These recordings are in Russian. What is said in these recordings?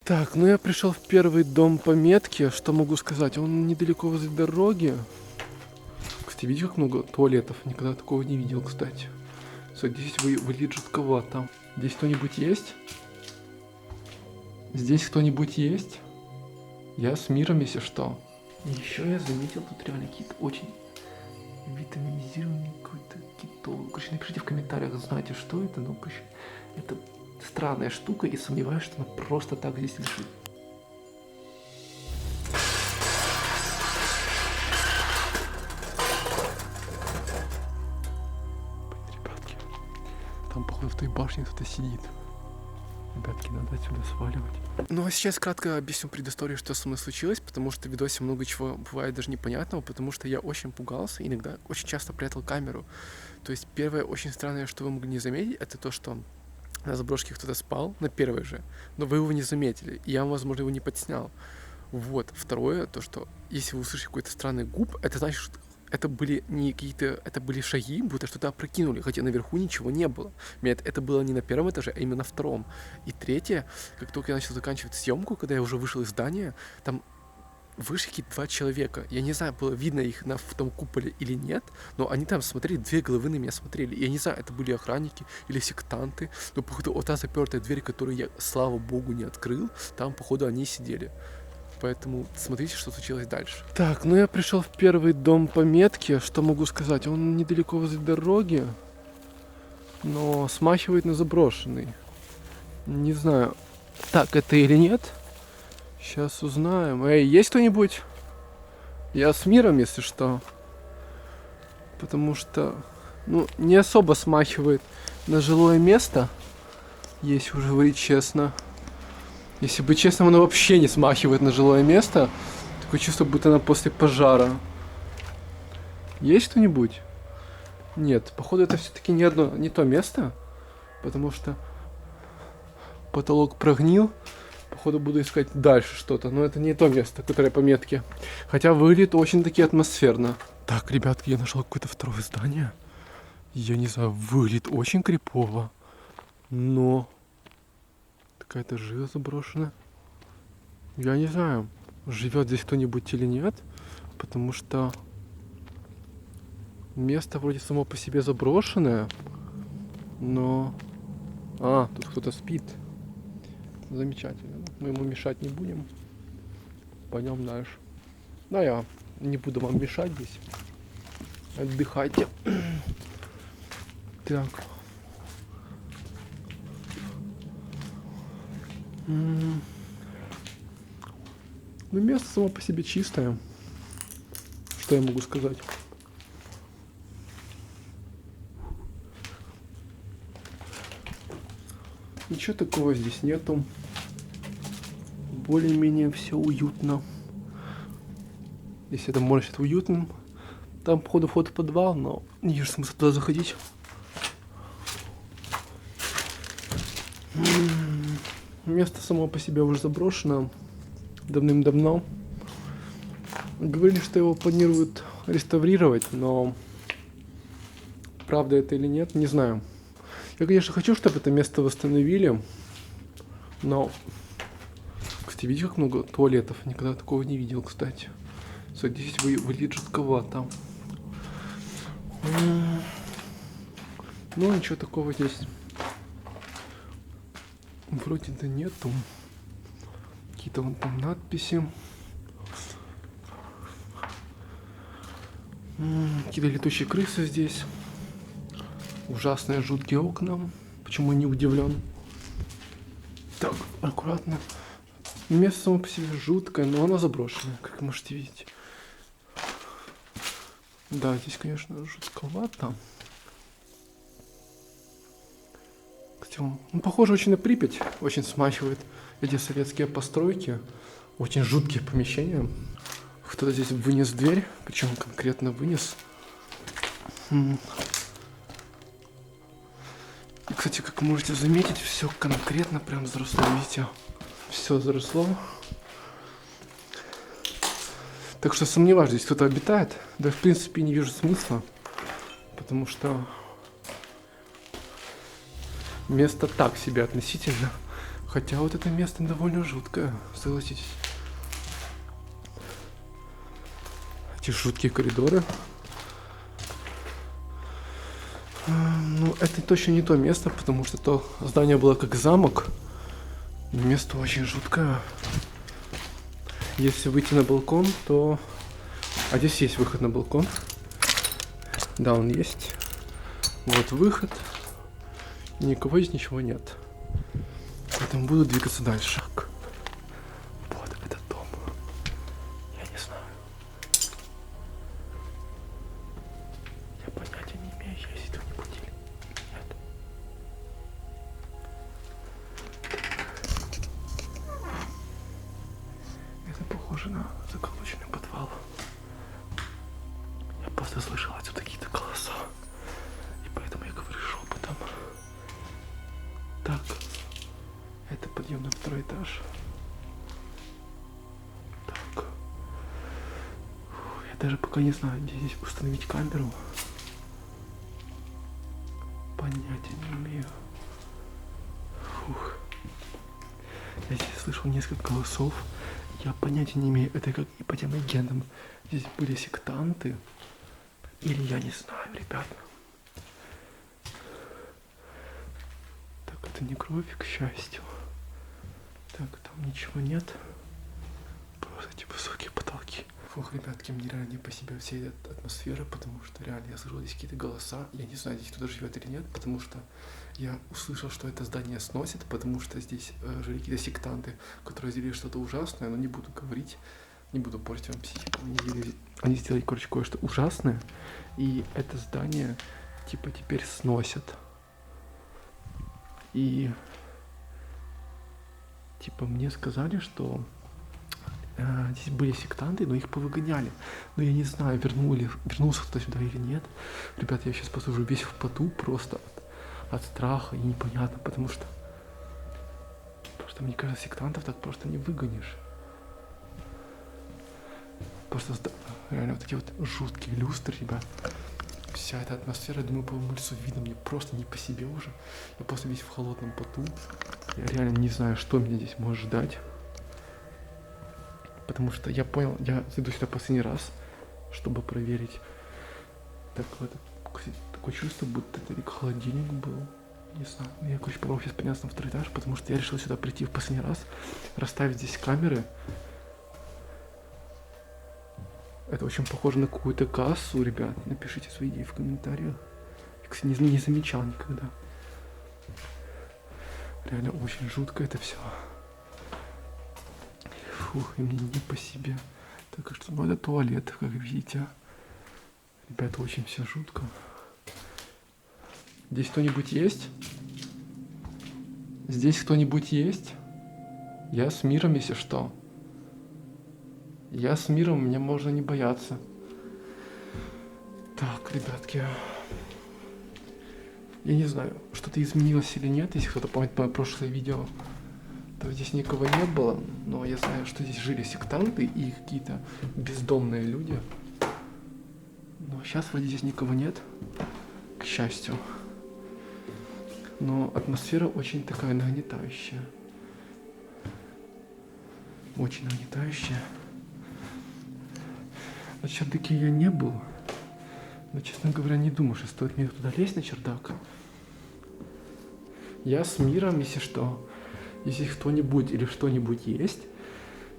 Так, ну я пришел в первый дом по метке. Что могу сказать? Он недалеко возле дороги. Кстати, видишь, как много туалетов? Никогда такого не видел, кстати. Здесь выглядит жутковато. Здесь кто-нибудь есть? Здесь кто-нибудь есть? Я с миром, если что. Еще я заметил тут реально какие-то очень витаминизированные какой-то китовый. Короче, напишите в комментариях, знаете, что это, но, короче, это странная штука, и сомневаюсь, что она просто так здесь лежит. Ребятки, там, походу, в той башне кто-то сидит. Ребятки, надо отсюда сваливать. Ну а сейчас кратко объясню предысторию, что со мной случилось, потому что в видосе много чего бывает даже непонятного, потому что я очень пугался, иногда очень часто прятал камеру. То есть первое очень странное, что вы могли не заметить, это то, что на заброшке кто-то спал, на первой же, но вы его не заметили, и я, возможно, его не подснял. Вот. Второе, то, что если вы услышите какой-то странный губ, это значит, что это были не какие-то, это были шаги, будто что-то опрокинули, хотя наверху ничего не было. Это было не на первом этаже, а именно на втором. И третье, как только я начал заканчивать съемку, когда я уже вышел из здания, там вышли какие-то 2 человека. Я не знаю, было видно их в том куполе или нет, но они там смотрели, 2 головы на меня смотрели. Я не знаю, это были охранники или сектанты, но, походу, вот та запертая дверь, которую я, слава богу, не открыл, там, походу, они сидели. Поэтому смотрите, что случилось дальше. Так, ну я пришел в первый дом по метке. Что могу сказать? Он недалеко возле дороги, но смахивает на заброшенный. Не знаю, так это или нет. Сейчас узнаем. Эй, есть кто-нибудь? Я с миром, если что. Потому что, ну, не особо смахивает на жилое место. Если уже говорить честно. Если быть честным, оно вообще не смахивает на жилое место. Такое чувство, будто оно после пожара. Есть кто-нибудь? Нет, походу это все-таки не то место. Потому что потолок прогнил. Походу буду искать дальше что-то. Но это не то место, которое по метке. Хотя выглядит очень-таки атмосферно. Так, ребятки, я нашел какое-то второе здание. Я не знаю, выглядит очень крипово. Но какая-то жила заброшена. Я не знаю, живет здесь кто-нибудь или нет. Потому что место вроде само по себе заброшенное. Но... тут кто-то спит. Замечательно. Мы ему мешать не будем. Пойдем дальше. Да, я не буду вам мешать здесь. Отдыхайте. Так. Ну, место само по себе чистое. Что я могу сказать? Ничего такого здесь нету. Более-менее все уютно. Если это можно считать уютным. Там, походу, вход в подвал, но не вижу смысла туда заходить. Место само по себе уже заброшено давным-давно. Говорили, что его планируют реставрировать, но правда это или нет, не знаю. Я, конечно, хочу, чтобы это место восстановили, но... Кстати, видишь, как много туалетов? Никогда такого не видел, кстати. Здесь выглядит жутковато. Ну, ничего такого здесь вроде-то нету. Какие-то вон там надписи. Какие-то летучие крысы здесь. Ужасные, жуткие окна. Почему не удивлен? Так, аккуратно. Место само по себе жуткое, но оно заброшенное, как вы можете видеть. Да, здесь, конечно, жутковато. Кстати, похоже очень на Припять. Очень смахивает эти советские постройки. Очень жуткие помещения. Кто-то здесь вынес дверь, причем конкретно вынес. И, кстати, как можете заметить, все конкретно прям заросло, видите? Все заросло. Так что сомневаюсь, здесь кто-то обитает. Да, в принципе, не вижу смысла. Потому что место так себе относительно. Хотя вот это место довольно жуткое, согласитесь. Эти жуткие коридоры. Ну, это точно не то место, потому что то здание было как замок. Но место очень жуткое. Если выйти на балкон, то... А здесь есть выход на балкон. Да, он есть. Вот выход. Никого здесь ничего нет. Поэтому буду двигаться дальше. Вот этот дом. Я не знаю. Я понятия не имею, есть кто-нибудь или нет. Это похоже на заколоченный подвал. Я просто слышал отсюда какие-то голоса. И поэтому я говорю шепотом. Так. Это подъем на второй этаж. Так. Я даже пока не знаю, где здесь установить камеру. Понятия не имею. Фух. Я здесь слышал несколько голосов. Я понятия не имею, это как и по тем легендам. Здесь были сектанты. Или я не знаю, ребят. Так, это не кровь, к счастью. Так, там ничего нет. Просто эти высокие потолки. Фух, ребятки, мне реально не по себе вся эта атмосфера, потому что реально я слышал здесь какие-то голоса. Я не знаю, здесь кто-то живет или нет, потому что я услышал, что это здание сносит, потому что здесь жили какие-то сектанты, которые сделали что-то ужасное, но не буду говорить, не буду портить вам психику. Они сделали, короче, кое-что ужасное, и это здание, типа, теперь сносят. И, типа, мне сказали, что здесь были сектанты, но их повыгоняли. Но я не знаю, вернулся кто-то сюда или нет. Ребята, я сейчас просто уже весь в поту просто от страха и непонятно, потому что мне кажется, сектантов так просто не выгонишь. Просто реально вот такие вот жуткие люстры, ребят. Вся эта атмосфера, я думаю, по моему лицу видно, мне просто не по себе уже. Я просто весь в холодном поту. Я реально не знаю, что меня здесь может ждать. Потому что я понял, я зайду сюда последний раз, чтобы проверить. Так вот, такое чувство, будто это как холодильник был. Не знаю. Я, короче, попробую сейчас подняться на второй этаж, потому что я решил сюда прийти в последний раз, расставить здесь камеры. Это очень похоже на какую-то кассу, ребят. Напишите свои идеи в комментариях. Я, кстати, не замечал никогда. Реально очень жутко это все. Фух, и мне не по себе. Так что, ну это туалет, как видите. Ребята, очень все жутко. Здесь кто-нибудь есть? Здесь кто-нибудь есть? Я с миром, если что. Я с миром, меня можно не бояться. Так, ребятки. Я не знаю, что-то изменилось или нет. Если кто-то помнит мое прошлое видео, то здесь никого не было. Но я знаю, что здесь жили сектанты и какие-то бездомные люди. Но сейчас вроде здесь никого нет, к счастью. Но атмосфера очень такая нагнетающая. Очень нагнетающая. На чердаке я не был. Но, честно говоря, не думаю, что стоит мне туда лезть на чердак. Я с миром, если что. Если кто-нибудь или что-нибудь есть,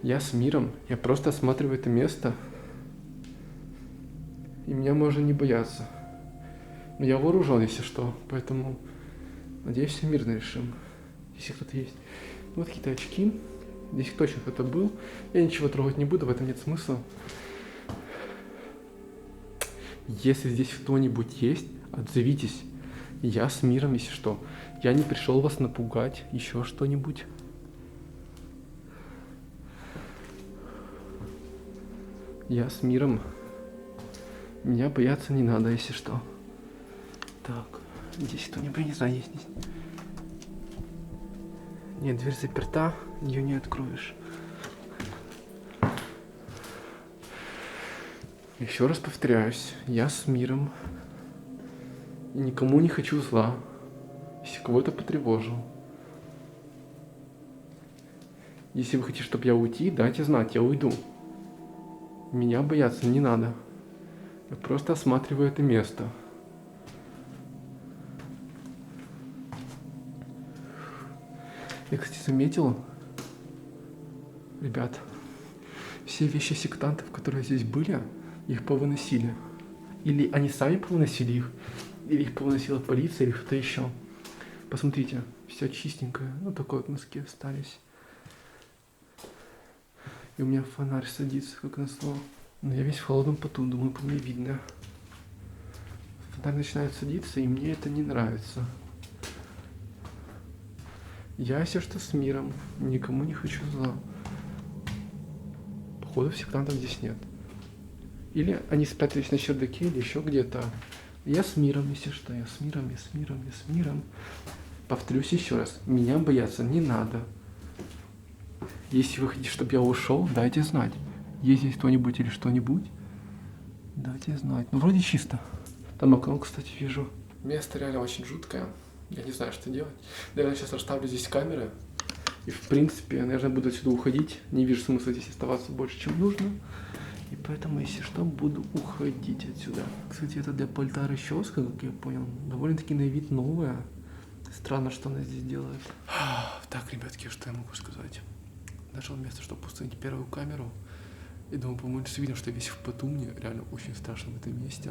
я с миром. Я просто осматриваю это место. И меня можно не бояться. Но я вооружен, если что. Поэтому, надеюсь, все мирно решим. Если кто-то есть. Вот какие-то очки. Здесь точно кто-то был. Я ничего трогать не буду, в этом нет смысла. Если здесь кто-нибудь есть, отзовитесь. Я с миром, если что. Я не пришел вас напугать, еще что-нибудь. Я с миром. Меня бояться не надо, если что. Так, здесь кто-нибудь, не знаю, есть здесь. Нет, дверь заперта, ее не откроешь. Еще раз повторяюсь, я с миром. И никому не хочу зла, если кого-то потревожил. Если вы хотите, чтобы я уйти, дайте знать, я уйду. Меня бояться не надо. Я просто осматриваю это место. Я, кстати, заметил, ребят, все вещи сектантов, которые здесь были, их повыносили. Или они сами повыносили их, или их повыносила полиция, или кто-то еще. Посмотрите, все чистенькое. Ну, такой вот носки остались. И у меня фонарь садится, как назло. Но я весь в холодном поту, думаю, по мне видно. Фонарь начинает садиться, и мне это не нравится. Я, если что, с миром. Никому не хочу зла. Походу, сектантов здесь нет. Или они спрятались на чердаке, или еще где-то. Я с миром, если что. Я с миром, я с миром, я с миром. Повторюсь еще раз. Меня бояться не надо. Если вы хотите, чтобы я ушел, дайте знать. Есть здесь кто-нибудь или что-нибудь, дайте знать. Ну, вроде чисто. Там окно, кстати, вижу. Место реально очень жуткое. Я не знаю, что делать. Наверное, сейчас расставлю здесь камеры. И, в принципе, наверное, буду отсюда уходить. Не вижу смысла здесь оставаться больше, чем нужно. И поэтому, если что, буду уходить отсюда. Кстати, это для пальта расческа, как я понял. Довольно-таки на вид новая. Странно, что она здесь делает. Так, ребятки, что я могу сказать? Нашел место, чтобы установить первую камеру. И думаю, по-моему, видно, что я весь в поту. Мне реально очень страшно в этом месте.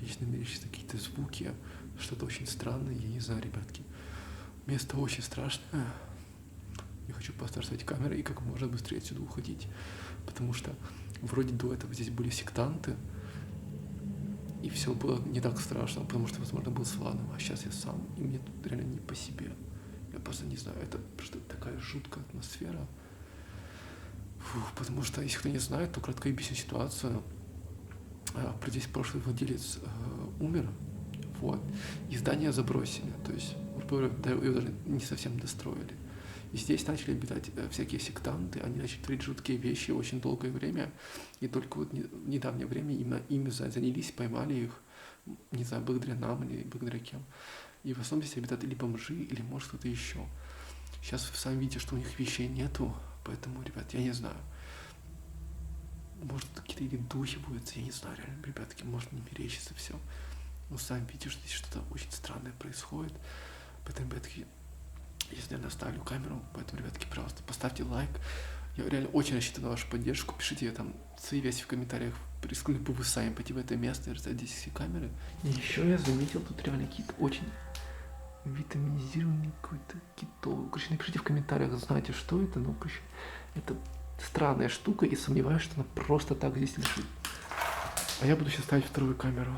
Вечно мерещатся какие-то звуки, что-то очень странное, я не знаю, ребятки. Место очень страшное. Я хочу поставить камеры и как можно быстрее отсюда уходить. Потому что вроде до этого здесь были сектанты, и все было не так страшно, потому что, возможно, был с Владом, а сейчас я сам, и мне тут реально не по себе. Я просто не знаю, это просто такая жуткая атмосфера. Фух, потому что, если кто не знает, то кратко объясню ситуацию. Здесь прошлый владелец умер, вот, и здание забросили, то есть, его даже не совсем достроили. И здесь начали обитать всякие сектанты, они начали творить жуткие вещи очень долгое время, и только вот в недавнее время именно ими занялись, поймали их, не знаю, благодаря нам или благодаря кем. И в основном здесь обитают или бомжи, или может кто-то еще. Сейчас вы сами видите, что у них вещей нету, поэтому, ребят, я не знаю. Может, какие-то или духи будут, я не знаю, реально, ребятки, может не мерещится все. Но сами видите, что здесь что-то очень странное происходит. Поэтому, ребятки, я, наверное, оставлю камеру, поэтому, ребятки, пожалуйста, поставьте лайк. Я реально очень рассчитываю на вашу поддержку. Пишите там свои версии в комментариях. Рискнули бы вы сами пойти в это место и раздать здесь все камеры. И еще я заметил тут реально какие-то очень витаминизированные какой-то китовый. Короче, напишите в комментариях, знаете, что это, но, короче, это странная штука, и сомневаюсь, что она просто так здесь лежит. А я буду сейчас ставить вторую камеру.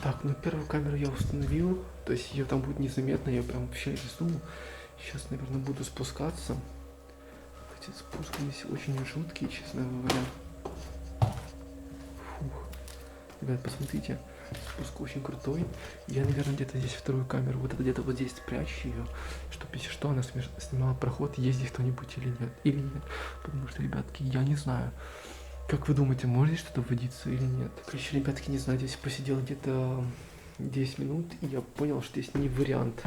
Так, ну первую камеру я установил, то есть ее там будет незаметно, я прям вообще рисую. Сейчас, наверное, буду спускаться. Эти спуски здесь очень жуткие, честно говоря. Фух. Ребят, посмотрите, спуск очень крутой. Я, наверное, где-то здесь вторую камеру, вот это где-то вот здесь спрячу ее, чтобы, если что, она снимала проход, есть здесь кто-нибудь или нет. Или нет, потому что, ребятки, я не знаю. Как вы думаете, может здесь что-то вводиться или нет? Короче, ребятки, не знаю, здесь посидел где-то 10 минут, и я понял, что здесь не вариант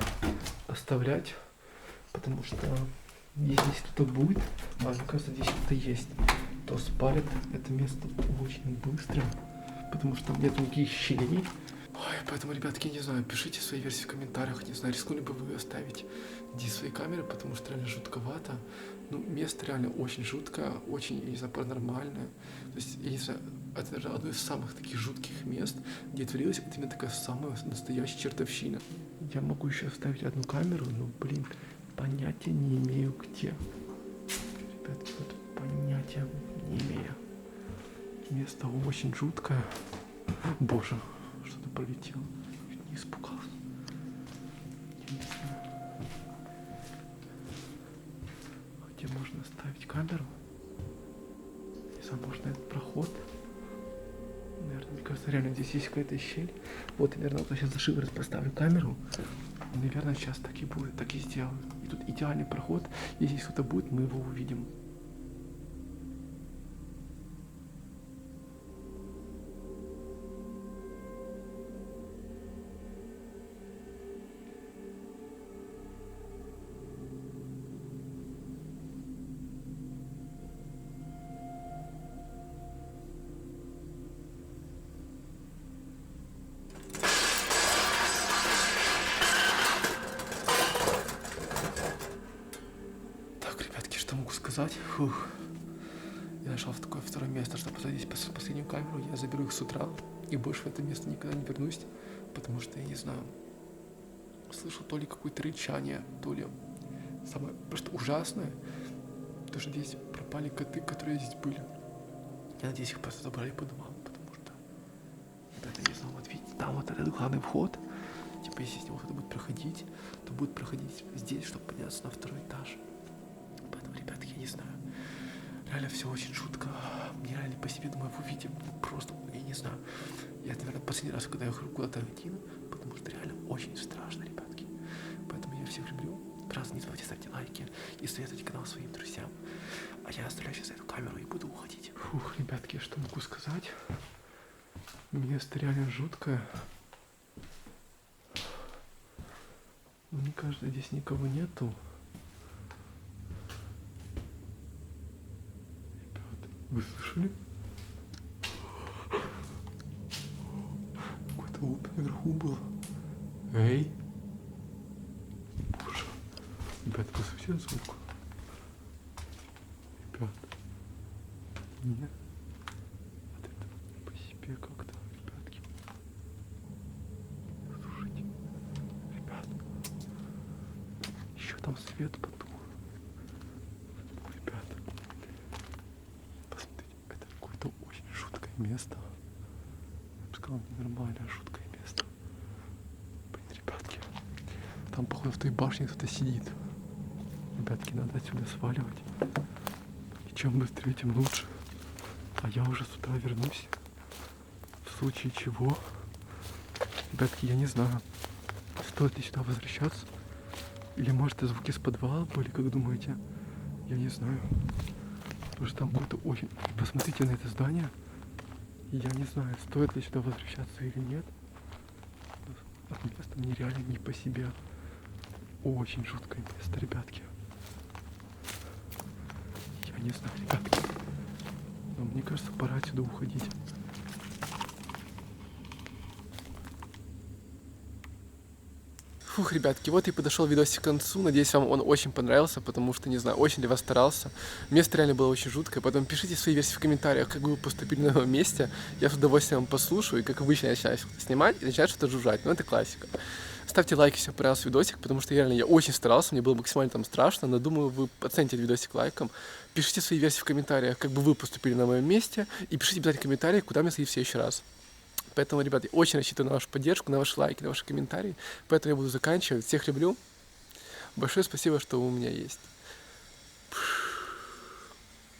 оставлять, потому что если здесь кто-то будет, а мне кажется, здесь кто-то есть, то спалят это место очень быстро, потому что там нет никаких щелей. Ой, поэтому, ребятки, не знаю, пишите свои версии в комментариях, не знаю, рискнули бы вы оставить здесь свои камеры, потому что реально жутковато. Ну, место реально очень жуткое, очень, я не знаю, паранормальное. То есть, я не знаю, это даже одно из самых таких жутких мест, где творилась вот именно такая самая настоящая чертовщина. Я могу еще оставить одну камеру, но, блин, понятия не имею где. Ребятки, вот понятия не имею. Место очень жуткое. Боже. Что-то пролетело. Чуть не испугался. Я не знаю. Где можно ставить камеру? знаю, может, на этот проход. Наверное, мне кажется, реально здесь есть какая-то щель. Вот, наверное, вот я сейчас за шиворот поставлю камеру. И, наверное, сейчас так и будет, так и сделаю. И тут идеальный проход. Если здесь кто-то будет, мы его увидим. Что могу сказать? Фух. Я нашел в такое второе место, чтобы посадить последнюю камеру. Я заберу их с утра и больше в это место никогда не вернусь, потому что я не знаю. Слышал то ли какое-то рычание, то ли самое просто ужасное. То, что здесь пропали коты, которые здесь были. Я надеюсь, их просто забрали по домам, потому что я не знаю, вот видите, там вот этот главный вход. Типа, если с него кто-то будет проходить, то будет проходить здесь, чтобы подняться на второй этаж. Поэтому, ребятки, я не знаю. Реально все очень жутко. Мне реально по себе, думаю, вы видите, просто, я не знаю. Я, наверное, последний раз, когда я хожу куда-то один, потому что реально очень страшно, ребятки. Поэтому я всех люблю. Раз, не забывайте ставьте лайки и советуйте канал своим друзьям. А я оставляю сейчас эту камеру и буду уходить. Фух, ребятки, что могу сказать? Место реально жуткое. Мне кажется, здесь никого нету. Вы слышали? Какой-то луп наверху был. Эй! Боже. Ребят, послушайте звук. Ребят. Нет. Вот это по себе как-то, ребятки. Слушайте. Ребят. Еще там свет потух. Место. Я бы сказал, ненормальное, жуткое место. Блин, ребятки. Там, походу, в той башне кто-то сидит. Ребятки, надо отсюда сваливать. И чем быстрее, тем лучше. А я уже с утра вернусь. В случае чего. Ребятки, я не знаю, стоит ли сюда возвращаться. Или, может, это звуки с подвала были, как думаете? Я не знаю. Потому что там какой-то очень... Посмотрите на это здание. Я не знаю, стоит ли сюда возвращаться или нет. Место мне реально не по себе. Очень жуткое место, ребятки. Я не знаю, ребятки. Но мне кажется, пора отсюда уходить. Фух, ребятки, вот и подошел видосик к концу. Надеюсь, вам он очень понравился, потому что, не знаю, очень для вас старался. Место реально было очень жуткое, поэтому пишите свои версии в комментариях, как вы поступили на новом месте. Я с удовольствием послушаю, и как обычно я начинаю снимать и начинаю что-то жужжать. Ну, это классика. Ставьте лайки, если вам понравился видосик, потому что я очень старался, мне было максимально там страшно, но думаю, вы оцените этот видосик лайком. Пишите свои версии в комментариях, как бы вы поступили на моем месте, и пишите обязательно комментарии, куда мне сходить в следующий раз. Поэтому, ребята, я очень рассчитываю на вашу поддержку, на ваши лайки, на ваши комментарии. Поэтому я буду заканчивать. Всех люблю. Большое спасибо, что вы у меня есть.